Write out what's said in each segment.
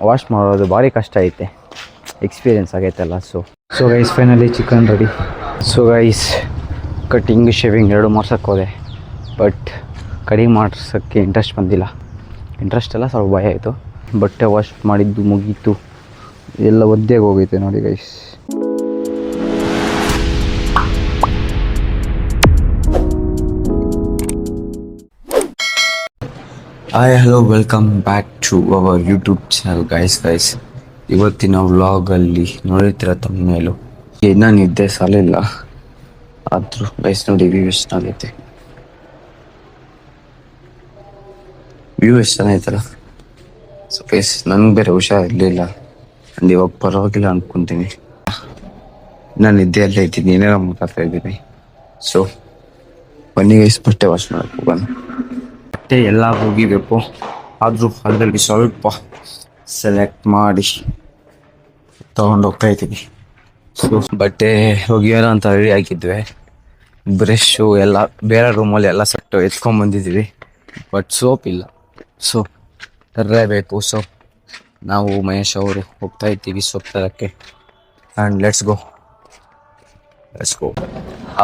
Wash ಮಾಡೋದು ಭಾರಿ ಕಷ್ಟ ಐತೆ, ಎಕ್ಸ್ಪೀರಿಯೆನ್ಸ್ ಆಗೈತಲ್ಲ. So guys finally chicken ready. So guys cutting shaving ಎರಡು ಮಾಡ್ಸೋಕ್ಕೆ ಹೋದೆ, ಬಟ್ ಕಟಿಂಗ್ ಮಾಡ್ಸೋಕ್ಕೆ ಇಂಟ್ರೆಸ್ಟ್ ಬಂದಿಲ್ಲ. ಇಂಟ್ರೆಸ್ಟ್ ಎಲ್ಲ ಸ್ವಲ್ಪ ಭಯ ಆಯಿತು. ಬಟ್ಟೆ ವಾಶ್ ಮಾಡಿದ್ದು ಮುಗೀತು, ಎಲ್ಲ ಒದ್ದೆಗೆ ಹೋಗೈತೆ ನೋಡಿ guys. Hi hello welcome back to our YouTube channel guys. ಇವತ್ತಿನ ವ್ಲಾಗಲ್ಲಿ ನೋಡಿರ್ತೀರ ತಮ್ಮನೇಲು ಇನ್ನೂ ನಿದ್ದೆ ಸಾಲಿಲ್ಲ, ಆದರೂ ಗೈಸ್ ನೋಡಿ ವ್ಯೂ ಎಷ್ಟು ಚೆನ್ನಾಗೈತೆ. ವ್ಯೂ ಎಷ್ಟು ಚೆನ್ನಾಗೈತಲ್ಲ. ಸೊ ಗೈಸ್ ನನಗೆ ಬೇರೆ ಹುಷಾರಿರಲಿಲ್ಲ, ಅಂಡ್ ಇವಾಗ ಪರವಾಗಿಲ್ಲ ಅಂದ್ಕೊತೀನಿ. ನಾನು ನಿದ್ದೆಯಲ್ಲೇ ಇದ್ದೀನಿ, ಏನೇನೋ ಮಾತಾಡ್ತಾ ಇದ್ದೀನಿ. ಸೊ ಬನ್ನಿ ಗೈಸ್ ಬಟ್ಟೆ ವಾಶ್ ಮಾಡಕ್ಕೆ ಹೋಗೋಣ. ಬಟ್ಟೆ ಎಲ್ಲ ಹೋಗಿಬೇಕು, ಆದರೂ ಅದರಲ್ಲಿ ಸ್ವಲ್ಪ ಸೆಲೆಕ್ಟ್ ಮಾಡಿ ತೊಗೊಂಡೋಗ್ತಾ ಇದ್ದೀನಿ. ಸೊ ಬಟ್ಟೆ ಒಗೆಯೋಣ ಅಂತ ರೆಡಿ ಆಗಿದ್ವಿ. ಬ್ರಷು ಎಲ್ಲ ಬೇರೆ ರೂಮಲ್ಲಿ ಎಲ್ಲ ಸೆಟ್ಟು ಎತ್ಕೊಂಡ್ಬಂದಿದ್ದೀವಿ, ಬಟ್ ಸೋಪ್ ಇಲ್ಲ. ಸೊ ತರಲೇಬೇಕು. ಸೊ ನಾವು ಮಹೇಶ್ ಅವರು ಹೋಗ್ತಾ ಇದ್ದೀವಿ ಸೋಪ್ ತರಕ್ಕೆ. And let's go.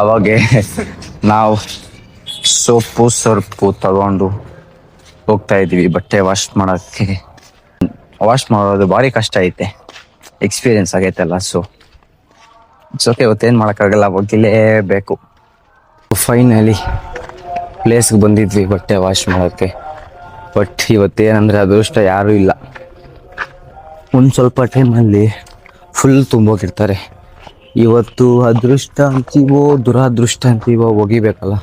ಅವಾಗೆ ನಾವು ಸೋಪು ಸರ್ಪು ತಗೊಂಡು ಹೋಗ್ತಾ ಇದ್ದೀವಿ ಬಟ್ಟೆ ವಾಶ್ ಮಾಡೋಕ್ಕೆ. ವಾಶ್ ಮಾಡೋದು ಭಾರಿ ಕಷ್ಟ ಐತೆ, ಎಕ್ಸ್ಪೀರಿಯೆನ್ಸ್ ಆಗೈತಲ್ಲ. ಸೊ ಓಕೆ, ಇವತ್ತೇನು ಮಾಡೋಕ್ಕಾಗಲ್ಲ, ಹೋಗಿಲೇಬೇಕು. ಫೈನಲಿ ಪ್ಲೇಸ್ಗೆ ಬಂದಿದ್ವಿ ಬಟ್ಟೆ ವಾಶ್ ಮಾಡೋಕ್ಕೆ. ಬಟ್ ಇವತ್ತೇನಂದರೆ ಅದೃಷ್ಟ ಯಾರೂ ಇಲ್ಲ. ಒಂದು ಸ್ವಲ್ಪ ಟೈಮಲ್ಲಿ ಫುಲ್ ತುಂಬೋಗಿರ್ತಾರೆ. ಇವತ್ತು ಅದೃಷ್ಟ ಅಂತೀವೋ ದುರಾದೃಷ್ಟ ಅಂತೀವೋ, ಒಗಿಬೇಕಲ್ಲ.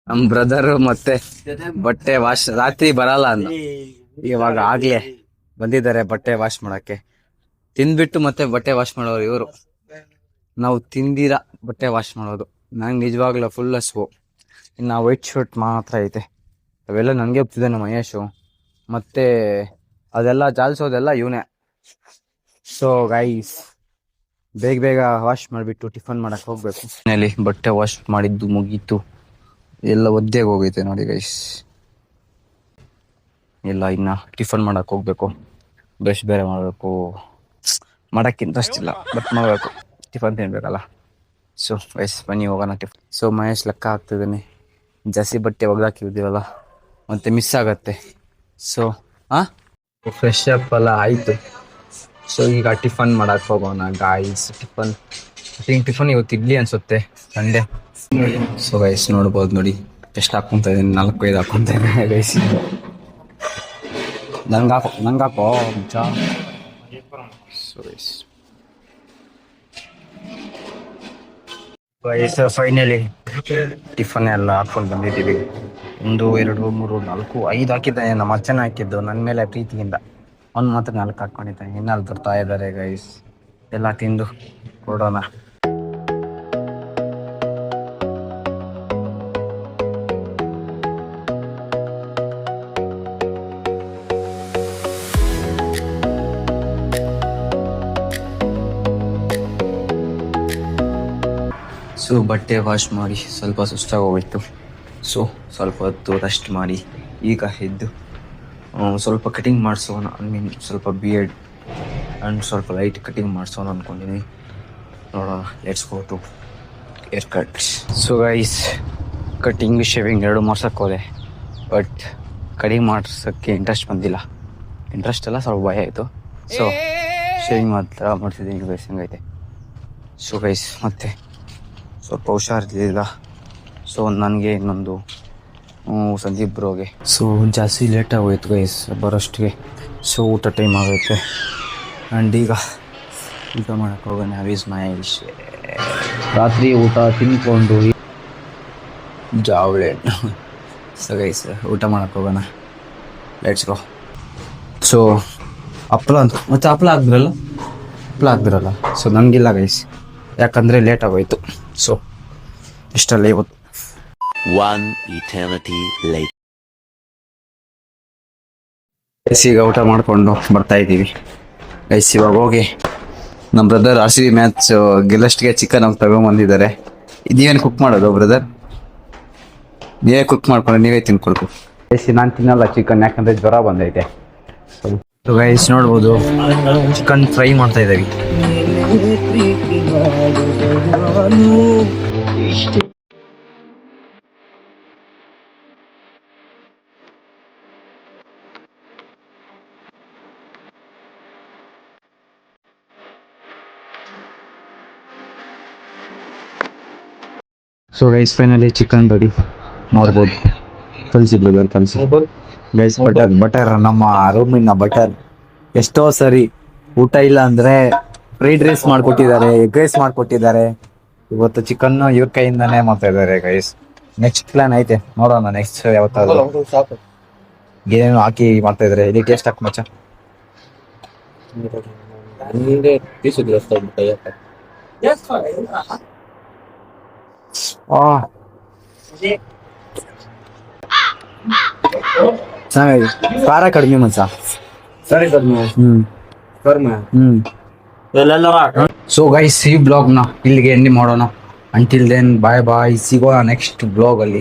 ನಮ್ಮ ಬ್ರದರು ಮತ್ತೆ ಬಟ್ಟೆ ವಾಶ್ ರಾತ್ರಿ ಬರಲ್ಲ ಅಂದ, ಇವಾಗ ಆಗ್ಲೇ ಬಂದಿದ್ದಾರೆ ಬಟ್ಟೆ ವಾಶ್ ಮಾಡಕ್ಕೆ. ತಿಂದ್ಬಿಟ್ಟು ಮತ್ತೆ ಬಟ್ಟೆ ವಾಶ್ ಮಾಡೋರು ಇವರು. ನಾವು ತಿಂದಿರ ಬಟ್ಟೆ ವಾಶ್ ಮಾಡೋದು. ನಂಗೆ ನಿಜವಾಗ್ಲೂ ಫುಲ್ ಹಸ್ವು. ಇನ್ನು ವೈಟ್ ಶರ್ಟ್ ಮಾತ್ರ ಐತೆ, ಅವೆಲ್ಲ ನನಗೆ ಒಪ್ತಿದ್ದೆ ನಮ್ಮ ಮಹೇಶು. ಮತ್ತೆ ಅದೆಲ್ಲ ಜಾಲಿಸೋದೆಲ್ಲ ಇವನೇ. ಸೊ ಗೈಸ್ ಬೇಗ ವಾಶ್ ಮಾಡಿಬಿಟ್ಟು ಟಿಫನ್ ಮಾಡಕ್ಕೆ ಹೋಗ್ಬೇಕು. ಮನೇಲಿ ಬಟ್ಟೆ ವಾಶ್ ಮಾಡಿದ್ದು ಮುಗೀತು, ಎಲ್ಲ ಒದ್ದೆಗೆ ಹೋಗೈತೆ ನೋಡಿ ಗೈಸ್. ಎಲ್ಲ ಇನ್ನು ಟಿಫನ್ ಮಾಡಕ್ಕೆ ಹೋಗ್ಬೇಕು. ಬ್ರಷ್ ಬೇರೆ ಮಾಡಬೇಕು. ಮಾಡೋಕ್ಕೆ ಇಂಟ್ರೆಸ್ಟ್ ಇಲ್ಲ, ಬಟ್ ಮಾಡಬೇಕು, ಟಿಫನ್ ತಿನ್ಬೇಕಲ್ಲ. ಸೊ ಗೈಸ್ ಬನ್ನಿ ಹೋಗೋಣ ಟಿಫನ್. ಸೊ ಮಹೇಶ್ ಲೆಕ್ಕ ಆಗ್ತಿದ್ದಾನೆ, ಜಾಸ್ತಿ ಬಟ್ಟೆ ಒಗ್ದಾಕಿದ್ದೀವಲ್ಲ ಮತ್ತೆ ಮಿಸ್ ಆಗತ್ತೆ. ಸೊ ಫ್ರೆಶ್ ಅಪ್ ಎಲ್ಲ ಆಯಿತು. ಸೊ ಈಗ ಟಿಫನ್ ಮಾಡಕ್ಕೆ ಹೋಗೋಣ ಗಾಯ್ಸ್. ಟಿಫನ್ ಇವತ್ತು ಇಡ್ಲಿ ಅನಿಸುತ್ತೆ, ಸಂಡೇ. ಸೊ ಗೈಸ್ ನೋಡ್ಬೋದು ನೋಡಿ ಎಷ್ಟು ಹಾಕ್ಕೊತಾ ಇದ್ದೀನಿ, 4-5 ಹಾಕ್ಕೊತಾ ಇದ್ದೀನಿ ಗೈಸ್. ನಂಗೆ ಹಾಕೋ ಮುಂಚ. ಸೊ ಗೈಸ್ ಫೈನಲಿ ಟಿಫನ್ ಎಲ್ಲ ಹಾಕ್ಕೊಂಡು ಬಂದಿದ್ದೀವಿ. 1, 2, 3, 4, 5 ಹಾಕಿದ್ದಾನೆ ನಮ್ಮ ಅಚ್ಚನ ಹಾಕಿದ್ದು ನನ್ನ ಮೇಲೆ ಪ್ರೀತಿಯಿಂದ. ಅವ್ನು ಮಾತ್ರ 4 ಹಾಕ್ಕೊಂಡಿದ್ದಾನೆ. ಇನ್ನಲ್ಲಿ ಬರ್ತಾ ಇದ್ದಾರೆ ಗೈಸ್, ಎಲ್ಲ ತಿಂದು ಕೊಡೋಣ. ಸೊ ಬಟ್ಟೆ ವಾಶ್ ಮಾಡಿ ಸ್ವಲ್ಪ ಸುಸ್ತಾಗಿ ಹೋಗಿತ್ತು. ಸೊ ಸ್ವಲ್ಪ ಹೊತ್ತು ರೆಸ್ಟ್ ಮಾಡಿ ಈಗ ಎದ್ದು ಸ್ವಲ್ಪ ಕಟಿಂಗ್ ಮಾಡಿಸೋಣ. ಸ್ವಲ್ಪ ಬಿಯರ್ಡ್ ಆ್ಯಂಡ್ ಸ್ವಲ್ಪ ಲೈಟ್ ಕಟಿಂಗ್ ಮಾಡಿಸೋಣ ಅಂದ್ಕೊಂಡಿದ್ದೀನಿ. ನೋಡೋಣ, let's go to haircut. So guys cutting shaving ಎರಡು ಮಾಡ್ಸೋಕ್ಕೆ ಹೋದೆ, ಬಟ್ ಕಟಿಂಗ್ ಮಾಡ್ಸೋಕ್ಕೆ ಇಂಟ್ರೆಸ್ಟ್ ಬಂದಿಲ್ಲ. ಇಂಟ್ರೆಸ್ಟ್ ಎಲ್ಲ ಸ್ವಲ್ಪ ಭಯ ಆಯಿತು. ಸೊ ಶೇವಿಂಗ್ ಮಾತ್ರ ಮಾಡ್ತಿದ್ದೀನಿ ಗೈಸ್, ಹಂಗೈತೆ. ಸೊ ಗೈಸ್ ಮತ್ತೆ ಸ್ವಲ್ಪ ಹುಷಾರಿರಲಿಲ್ಲ. ಸೊ ನನಗೆ ಇನ್ನೊಂದು ಸಂದೀಪ್ ಬ್ರೋಗೆ. ಸೊ ಜಾಸ್ತಿ ಲೇಟಾಗಿ ಹೋಯ್ತು ಗೈಸ್ ಬರೋಷ್ಟಿಗೆ. ಸೊ ಊಟ ಟೈಮ್ ಆಗುತ್ತೆ. ಆ್ಯಂಡ್ ಈಗ ಊಟ ಮಾಡೋಕ್ಕೆ ಹೋಗೋಣ. ಹ್ಯಾವ್ ಮಹೇಶ್ ರಾತ್ರಿ ಊಟ ತಿನ್ಕೊಂಡು ಜಾವಳೆ. ಸೊ ಗೈಸ್ ಊಟ ಮಾಡೋಕ್ಕೆ ಹೋಗೋಣ, ಲೆಟ್ಸ್ ಗೋ. ಸೊ ಹಪ್ಪಳ ಅಂತ ಮತ್ತೆ ಹಪ್ಪಳ ಹಾಕ್ದಿರಲ್ಲ. ಸೊ ನನಗಿಲ್ಲ ಗೈಸ್, ಯಾಕಂದರೆ ಲೇಟ್ ಆಗೋಯ್ತು. ಸೊ ಇಷ್ಟಲ್ಲ ಇವತ್ತು. ಈಗ ಊಟ ಮಾಡಿಕೊಂಡು ಬರ್ತಾ ಇದ್ದೀವಿ. ಗೈಸ್ ಇವಾಗ ಹೋಗಿ ನಮ್ಮ ಬ್ರದರ್ RCB ಮ್ಯಾಚ್ ಗೆಲ್ಲಷ್ಟಿಗೆ ಚಿಕನ್ ಅವ್ರು ತಗೊಂಬಂದಿದ್ದಾರೆ. ನೀವೇನು ಕುಕ್ ಮಾಡೋದು ಬ್ರದರ್? ನೀವೇ ಕುಕ್ ಮಾಡ್ಕೊಂಡು ನೀವೇ ತಿನ್ಕೊಳ್ಕು. ಗೈಸ್ ನಾನು ತಿನ್ನಲ್ಲ ಚಿಕನ್, ಯಾಕಂದರೆ ಜ್ವರ ಬಂದೈತೆ. ಸೊ ಗೈಸ್ ನೋಡ್ಬೋದು ಚಿಕನ್ ಫ್ರೈ ಮಾಡ್ತಾ ಇದ್ದೀವಿ. So guys finally chicken ready ನೋಡ್ಬೋದು. ಕಲಿಸಿ ಬ್ರದರ್ ಕಲಿಸಿ. ಗೈಸ್ ಬಟರ್ ನಮ್ಮ ರೂಮಿನ ಬಟರ್. ಎಷ್ಟೋ ಸರಿ ಊಟ ಇಲ್ಲ ಅಂದರೆ ಫ್ರೈಡ್ ರೈಸ್ ಮಾಡಿಕೊಟ್ಟಿದ್ದಾರೆ, ಎಗ್ ರೈಸ್ ಮಾಡಿಕೊಟ್ಟಿದ್ದಾರೆ. ಇವತ್ತು ಚಿಕನ್ನು ಇವ್ರ ಕೈಯಿಂದಾನೇ ಮಾಡ್ತಾ ಇದ್ದಾರೆ ಗೈಸ್. ನೆಕ್ಸ್ಟ್ ಪ್ಲಾನ್ ಐತೆ, ನೋಡೋಣ ನೆಕ್ಸ್ಟ್ ಯಾವತ್ತಾದ್ರು ಏನೇನು ಹಾಕಿ ಮಾಡ್ತಾ ಇದ್ದಾರೆ. ಇಲ್ಲಿ ಟೇಸ್ಟ್ ಹಾಕಿ ಮಚ್ಚ. ಚೆನ್ನಾಗಿ ಖಾರ ಕಡಿಮೆ ಮಚ್ಚ. ಸರಿ ಕಡಿಮೆ. ಸೊ ಗೈಸ್ ಈ ಬ್ಲಾಗ್ನ ಇಲ್ಲಿಗೆ ಎಂಡ್ ಮಾಡೋಣ. ಅಂಟಿಲ್ ದೆನ್ ಬಾಯ್ ಬಾಯ್, ಸಿಗೋಣ ನೆಕ್ಸ್ಟ್ ಬ್ಲಾಗ್ ಅಲ್ಲಿ.